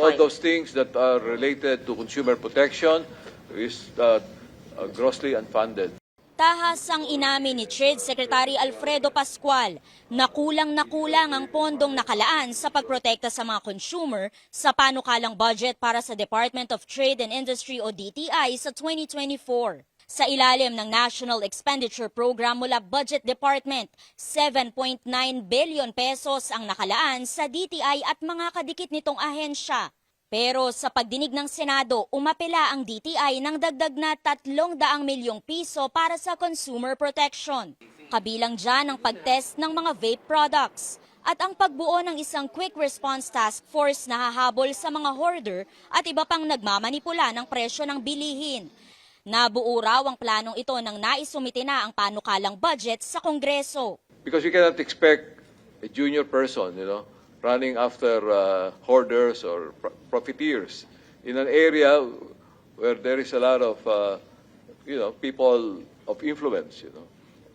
all those things that are related to consumer protection is grossly unfunded. Tahasang inamin ni Trade Secretary Alfredo Pascual na kulang ang pondong nakalaan sa pagprotekta sa mga consumer sa panukalang budget para sa Department of Trade and Industry o DTI sa 2024. Sa ilalim ng National Expenditure Program mula Budget Department, 7.9 billion pesos ang nakalaan sa DTI at mga kadikit nitong ahensya. Pero sa pagdinig ng Senado, umapela ang DTI ng dagdag na 300 milyong piso para sa consumer protection. Kabilang dyan ang pagtest ng mga vape products at ang pagbuo ng isang quick response task force na hahabol sa mga hoarder at iba pang nagmamanipula ng presyo ng bilihin. Nabuo raw ang planong ito nang naisumite na ang panukalang budget sa Kongreso. Because you cannot expect a junior person, running after hoarders or profiteers in an area where there is a lot of, people of influence,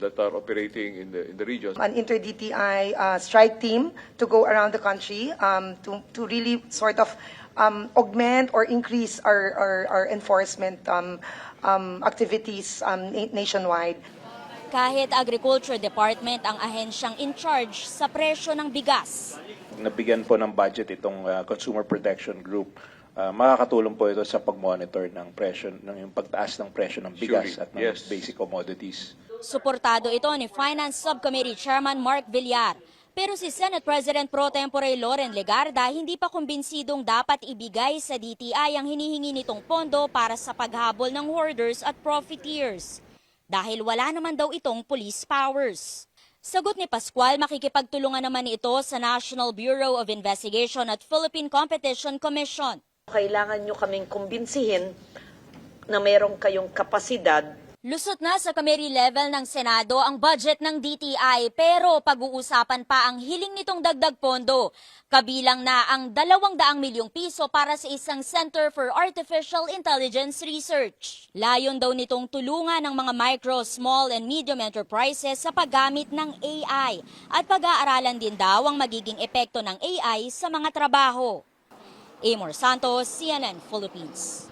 that are operating in the region. An inter-DTI strike team to go around the country to really sort of augment or increase our enforcement activities nationwide. Kahit Agriculture Department ang ahensyang in charge sa presyo ng bigas. Nabigyan po ng budget itong Consumer Protection Group. Makakatulong po ito sa pag-monitor ng presyo, ng pagtaas ng presyo ng bigas at ng basic commodities. Suportado ito ni Finance Subcommittee Chairman Mark Villar. Pero si Senate President Pro Tempore Loren Legarda hindi pa kumbinsidong dapat ibigay sa DTI ang hinihingi nitong pondo para sa paghabol ng hoarders at profiteers. Dahil wala naman daw itong police powers. Sagot ni Pascual, makikipagtulungan naman ito sa National Bureau of Investigation at Philippine Competition Commission. Kailangan nyo kaming kumbinsihin na meron kayong kapasidad. Lusot na sa committee level ng Senado ang budget ng DTI pero pag-uusapan pa ang hiling nitong dagdag pondo. Kabilang na ang 200 milyong piso para sa isang Center for Artificial Intelligence Research. Layon daw nitong tulungan ng mga micro, small and medium enterprises sa paggamit ng AI at pag-aaralan din daw ang magiging epekto ng AI sa mga trabaho. Amor Santos, CNN Philippines.